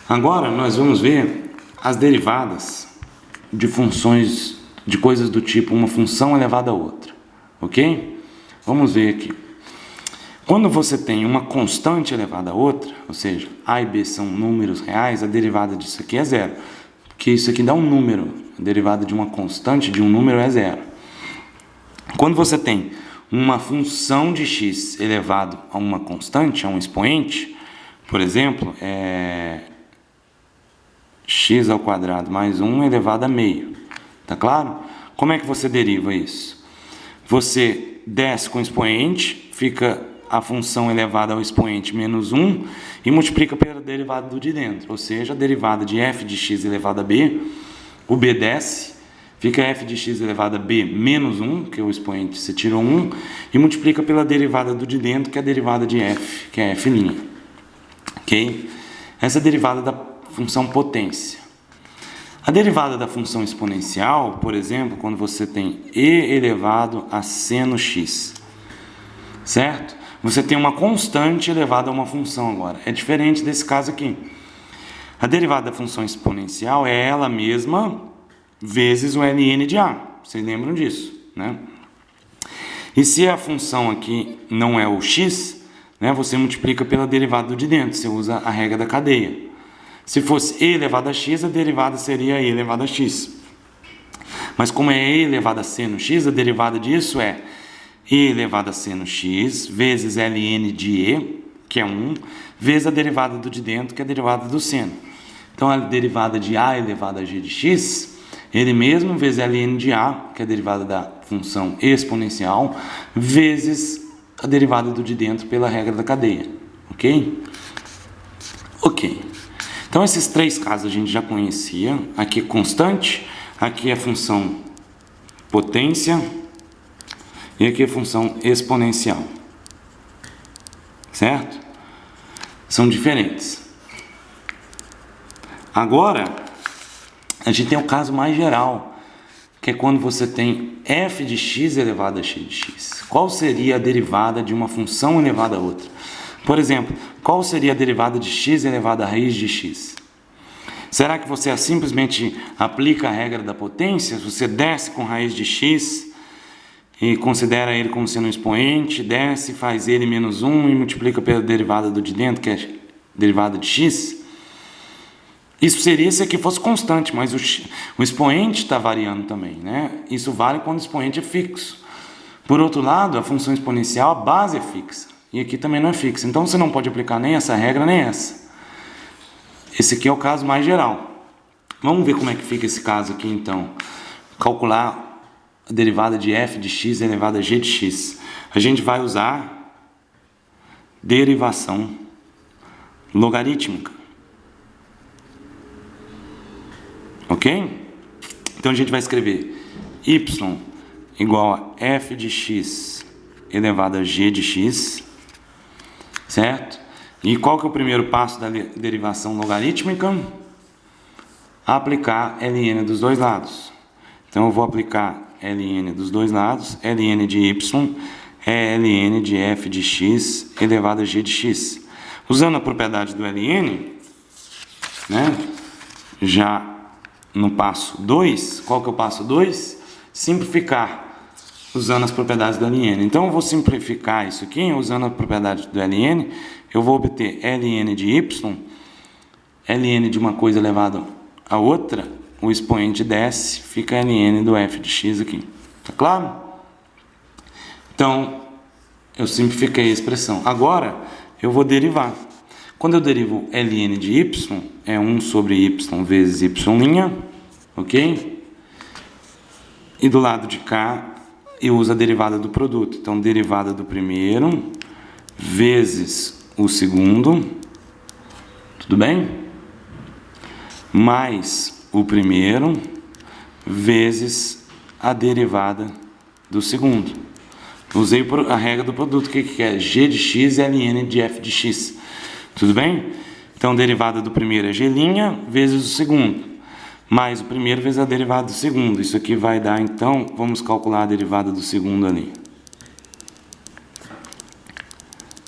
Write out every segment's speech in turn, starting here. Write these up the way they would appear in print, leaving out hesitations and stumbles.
Agora nós vamos ver as derivadas de funções, de coisas do tipo uma função elevada a outra, ok? Vamos ver aqui. Quando você tem uma constante elevada a outra, ou seja, A e B são números reais, a derivada disso aqui é zero, porque isso aqui dá um número, a derivada de uma constante de um número é zero. Quando você tem uma função de x elevado a uma constante, a um expoente, por exemplo, x ao quadrado mais 1 elevado a meio. Tá claro? Como é que você deriva isso? Você desce com o expoente, fica a função elevada ao expoente menos 1 e multiplica pela derivada do de dentro, ou seja, a derivada de f de x elevado a b, o b desce, fica f de x elevado a b menos 1, que é o expoente, você tirou 1, e multiplica pela derivada do de dentro, que é a derivada de f, que é f'. Ok? Essa é a derivada da função potência. A derivada da função exponencial, por exemplo, quando você tem e elevado a seno x, certo? Você tem uma constante elevada a uma função agora. É diferente desse caso aqui. A derivada da função exponencial é ela mesma vezes o ln de a. Vocês lembram disso, né? E se a função aqui não é o x, né, você multiplica pela derivada do de dentro. Você usa a regra da cadeia. Se fosse e elevado a x, a derivada seria e elevado a x. Mas como é e elevado a seno x, a derivada disso é e elevado a seno x vezes ln de e, que é 1, vezes a derivada do de dentro, que é a derivada do seno. Então, a derivada de a elevado a g de x, ele mesmo vezes ln de a, que é a derivada da função exponencial, vezes a derivada do de dentro pela regra da cadeia. Ok? Ok. Então, esses três casos a gente já conhecia. Aqui é constante, aqui é função potência e aqui é função exponencial. Certo? São diferentes. Agora, a gente tem o caso mais geral, que é quando você tem f de x elevado a x de x. Qual seria a derivada de uma função elevada a outra? Por exemplo, qual seria a derivada de x elevado a raiz de x? Será que você simplesmente aplica a regra da potência? Você desce com raiz de x e considera ele como sendo um expoente, desce, faz ele menos 1 e multiplica pela derivada do de dentro, que é derivada de x? Isso seria se aqui fosse constante, mas o expoente está variando também, né? Isso vale quando o expoente é fixo. Por outro lado, a função exponencial, a base é fixa. E aqui também não é fixa. Então, você não pode aplicar nem essa regra, nem essa. Esse aqui é o caso mais geral. Vamos ver como é que fica esse caso aqui, então. Calcular a derivada de f de x elevado a g de x. A gente vai usar derivação logarítmica. Ok? Então, a gente vai escrever y igual a f de x elevado a g de x, certo? E qual que é o primeiro passo da derivação logarítmica? Aplicar ln dos dois lados. Então, eu vou aplicar ln dos dois lados. Ln de y é ln de f de x elevado a g de x. Usando a propriedade do ln, né? Já no passo 2, qual que é o passo 2? Simplificar, usando as propriedades do ln. Então, eu vou simplificar isso aqui, usando a propriedade do ln, eu vou obter ln de y, ln de uma coisa elevado a outra, o expoente desce, fica ln do f de x aqui. Tá claro? Então, eu simplifiquei a expressão. Agora, eu vou derivar. Quando eu derivo ln de y, é 1 sobre y vezes y', ok? E do lado de cá, eu uso a derivada do produto. Então, derivada do primeiro vezes o segundo, tudo bem? Mais o primeiro vezes a derivada do segundo. Usei a regra do produto, que é g de x é ln de f de x. Tudo bem? Então, a derivada do primeiro é g' vezes o segundo, mais o primeiro vezes a derivada do segundo. Isso aqui vai dar, então, vamos calcular a derivada do segundo ali.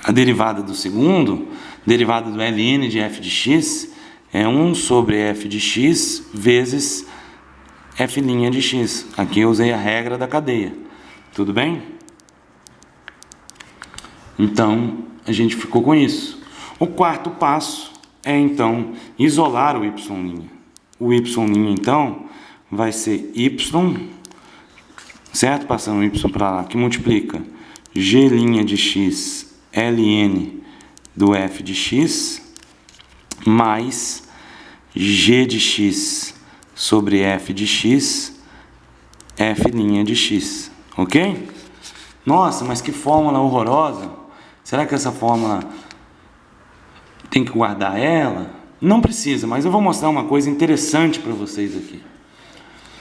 A derivada do segundo, derivada do ln de f de x, é 1 sobre f de x vezes f' de x. Aqui eu usei a regra da cadeia. Tudo bem? Então, a gente ficou com isso. O quarto passo é, então, isolar o y'. O y', então, vai ser y, certo? Passando o y para lá, que multiplica g' de x ln do f de x mais g de x sobre f de x f' de x, ok? Nossa, mas que fórmula horrorosa! Será que essa fórmula tem que guardar ela? Não precisa, mas eu vou mostrar uma coisa interessante para vocês aqui.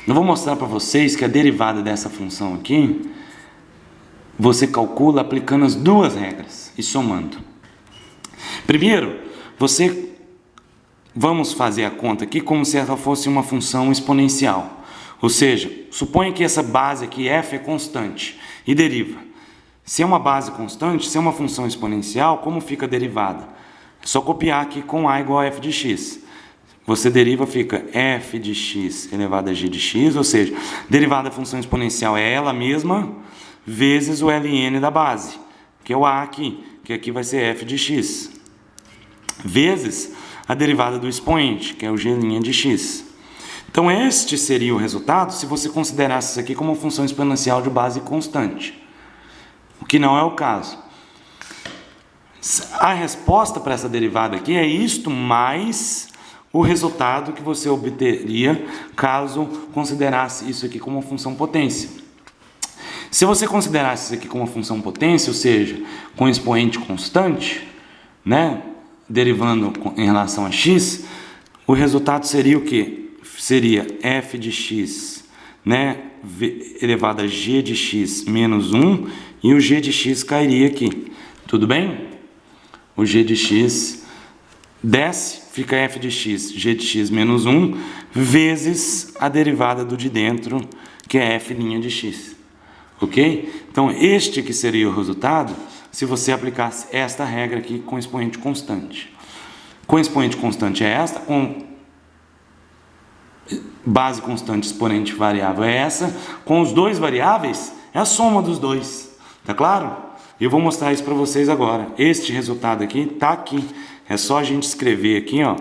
Eu vou mostrar para vocês que a derivada dessa função aqui, você calcula aplicando as duas regras e somando. Primeiro, vamos fazer a conta aqui como se ela fosse uma função exponencial. Ou seja, suponha que essa base aqui, f, é constante e deriva. Se é uma base constante, se é uma função exponencial, como fica a derivada? É só copiar aqui com a igual a f de x. Você deriva, fica f de x elevado a g de x, ou seja, derivada da função exponencial é ela mesma, vezes o ln da base, que é o a aqui, que aqui vai ser f de x, vezes a derivada do expoente, que é o g' de x. Então, este seria o resultado se você considerasse isso aqui como uma função exponencial de base constante, o que não é o caso. A resposta para essa derivada aqui é isto mais o resultado que você obteria caso considerasse isso aqui como uma função potência. Se você considerasse isso aqui como uma função potência, ou seja, com expoente constante, né, derivando em relação a x, o resultado seria o quê? Seria f de x, né, elevado a g de x menos 1, e o g de x cairia aqui. Tudo bem? O g de x desce, fica f de x, g de x menos 1, vezes a derivada do de dentro, que é f' de x. Ok? Então, este que seria o resultado se você aplicasse esta regra aqui com expoente constante. Com expoente constante é esta, com base constante, exponente variável é essa, com os dois variáveis é a soma dos dois. Tá claro? Eu vou mostrar isso para vocês agora. Este resultado aqui está aqui. É só a gente escrever aqui, ó.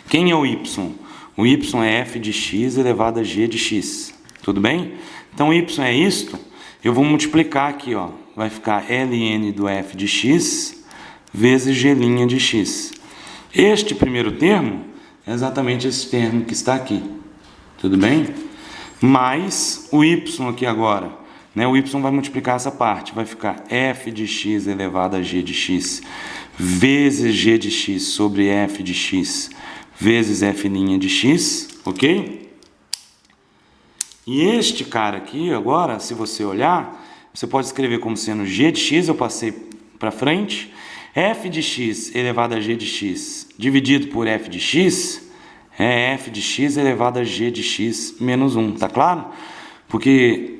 Quem é o y? O y é f de x elevado a g de x. Tudo bem? Então, y é isto. Eu vou multiplicar aqui, ó. Vai ficar ln do f de x vezes g' de x. Este primeiro termo é exatamente esse termo que está aqui. Tudo bem? Mais o y aqui agora. Né? O y vai multiplicar essa parte. Vai ficar f de x elevado a g de x vezes g de x sobre f de x vezes f' de x. Ok? E este cara aqui, agora, se você olhar, você pode escrever como sendo g de x, eu passei para frente, f de x elevado a g de x dividido por f de x é f de x elevado a g de x menos 1, tá claro? Porque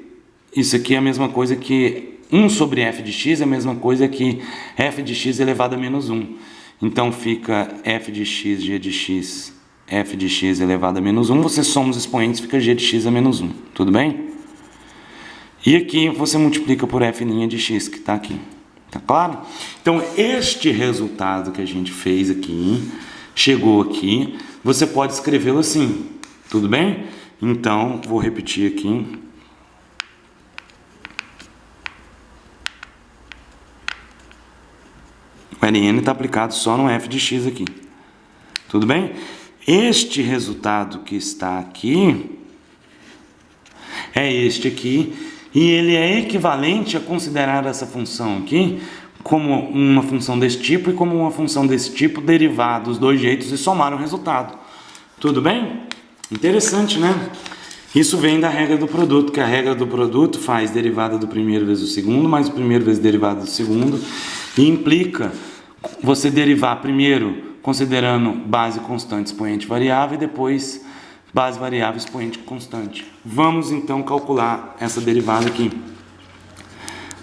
isso aqui é a mesma coisa que 1 sobre f de x é a mesma coisa que f de x elevado a menos 1. Então, fica f de x, g de x, f de x elevado a menos 1. Você soma os expoentes, fica g de x a menos 1. Tudo bem? E aqui você multiplica por f' de x, que está aqui. Tá claro? Então, este resultado que a gente fez aqui, chegou aqui, você pode escrevê-lo assim. Tudo bem? Então, vou repetir aqui. O ln está aplicado só no f de x aqui. Tudo bem? Este resultado que está aqui é este aqui, e ele é equivalente a considerar essa função aqui como uma função desse tipo e como uma função desse tipo derivar dos dois jeitos e somar o resultado. Tudo bem? Interessante, né? Isso vem da regra do produto, que a regra do produto faz derivada do primeiro vezes o segundo, mais o primeiro vezes derivada do segundo, e implica você derivar primeiro considerando base constante, expoente variável, e depois base variável, expoente constante. Vamos então calcular essa derivada aqui.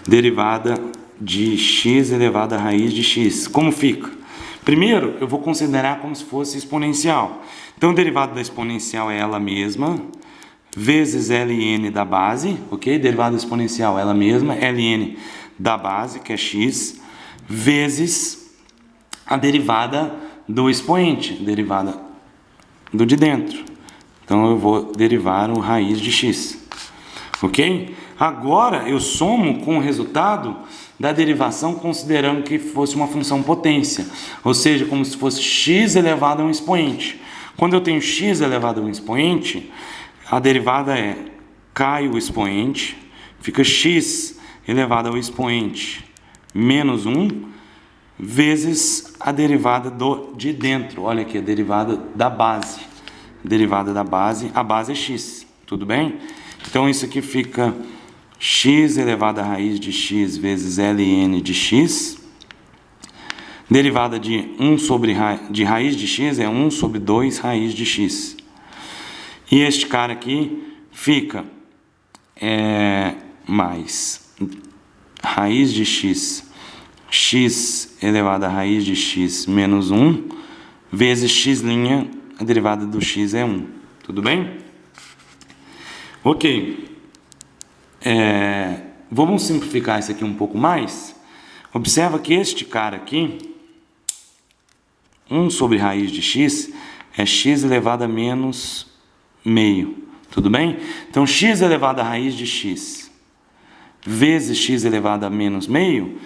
Derivada de x elevado à raiz de x. Como fica? Primeiro, eu vou considerar como se fosse exponencial. Então, o derivado da exponencial é ela mesma, vezes ln da base, ok? Derivada exponencial é ela mesma, ln da base, que é x, vezes a derivada do expoente, derivada do de dentro. Então, eu vou derivar o raiz de x, ok? Agora, eu somo com o resultado da derivação considerando que fosse uma função potência, ou seja, como se fosse x elevado a um expoente. Quando eu tenho x elevado a um expoente, a derivada é cai o expoente, fica x elevado ao expoente menos 1, vezes a derivada de dentro. Olha aqui, a derivada da base. Derivada da base, a base é x, tudo bem? Então, isso aqui fica x elevado à raiz de x vezes ln de x. Derivada de raiz de x é 1 sobre 2 raiz de x. E este cara aqui fica mais raiz de x, x elevado à raiz de x menos 1, vezes x', a derivada do x é 1. Tudo bem? Ok. Vamos simplificar isso aqui um pouco mais. Observa que este cara aqui, 1 sobre raiz de x, é x elevado a menos meio. Tudo bem? Então, x elevado à raiz de x vezes x elevado a menos meio